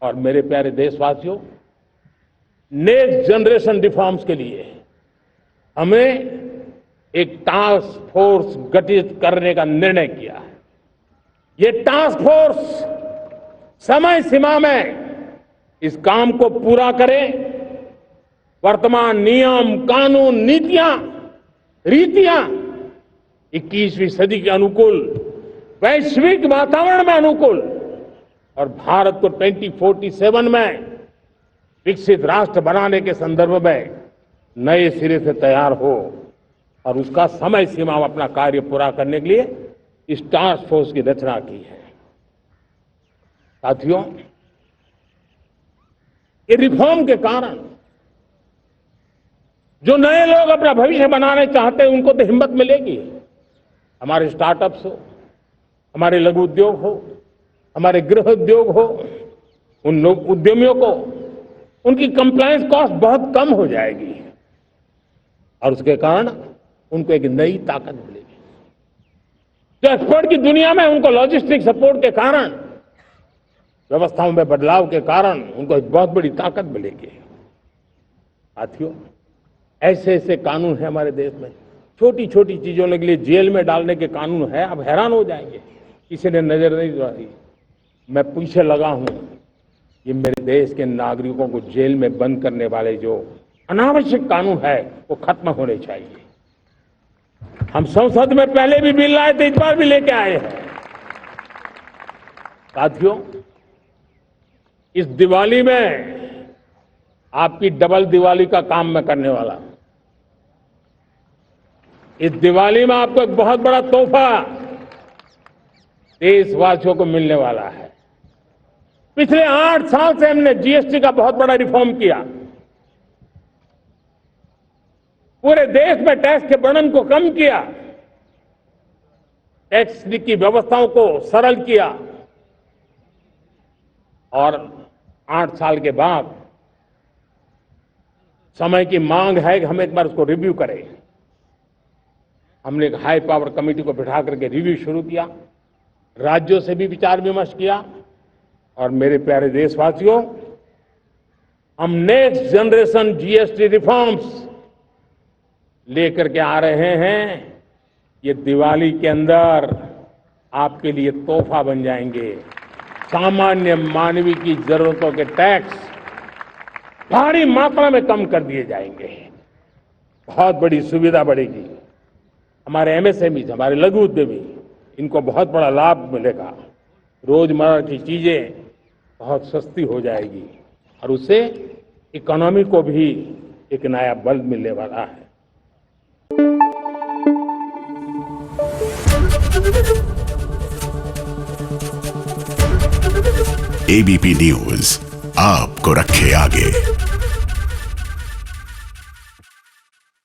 और मेरे प्यारे देशवासियों, नेक्स्ट जनरेशन रिफॉर्म्स के लिए हमें एक टास्क फोर्स गठित करने का निर्णय किया है। ये टास्क फोर्स समय सीमा में इस काम को पूरा करे, वर्तमान नियम, कानून, नीतियां, रीतियां 21वीं सदी के अनुकूल, वैश्विक वातावरण में अनुकूल और भारत को 2047 में विकसित राष्ट्र बनाने के संदर्भ में नए सिरे से तैयार हो और उसका समय सीमा में अपना कार्य पूरा करने के लिए इस टास्क फोर्स की रचना की है। साथियों, ये रिफॉर्म के कारण जो नए लोग अपना भविष्य बनाने चाहते हैं उनको तो हिम्मत मिलेगी। हमारे स्टार्टअप्स हो, हमारे लघु उद्योग हो, हमारे गृह उद्योग हो, उन उद्यमियों को उनकी कंप्लायंस कॉस्ट बहुत कम हो जाएगी और उसके कारण उनको एक नई ताकत मिलेगी। जो एक्सपोर्ट की दुनिया में उनको लॉजिस्टिक सपोर्ट के कारण, व्यवस्थाओं में बदलाव के कारण उनको एक बहुत बड़ी ताकत मिलेगी। साथियों, ऐसे ऐसे कानून है हमारे देश में, छोटी छोटी चीजों के लिए जेल में डालने के कानून है। आप हैरान हो जाएंगे, किसी ने नजर नहीं डाली। मैं पीछे लगा हूं, ये मेरे देश के नागरिकों को जेल में बंद करने वाले जो अनावश्यक कानून है वो खत्म होने चाहिए। हम संसद में पहले भी बिल लाए थे, इस बार भी लेके आए हैं। साथियों, इस दिवाली में आपकी डबल दिवाली का काम मैं करने वाला हूं। इस दिवाली में आपको एक बहुत बड़ा तोहफा देशवासियों को मिलने वाला है। पिछले 8 साल से हमने जीएसटी का बहुत बड़ा रिफॉर्म किया, पूरे देश में टैक्स के बर्डन को कम किया, टैक्स की व्यवस्थाओं को सरल किया और 8 साल के बाद समय की मांग है कि हम एक बार उसको रिव्यू करें। हमने एक हाई पावर कमेटी को बिठा करके रिव्यू शुरू किया, राज्यों से भी विचार विमर्श किया और मेरे प्यारे देशवासियों, हम नेक्स्ट जनरेशन जीएसटी रिफॉर्म्स लेकर के आ रहे हैं। ये दिवाली के अंदर आपके लिए तोहफा बन जाएंगे। सामान्य मानवीय की जरूरतों के टैक्स भारी मात्रा में कम कर दिए जाएंगे, बहुत बड़ी सुविधा बढ़ेगी। हमारे एमएसएमई, हमारे लघु उद्यमी, इनको बहुत बड़ा लाभ मिलेगा। रोजमर्रा की चीजें बहुत सस्ती हो जाएगी और उससे इकोनॉमी को भी एक नया बल मिलने वाला है। एबीपी न्यूज आपको रखे आगे।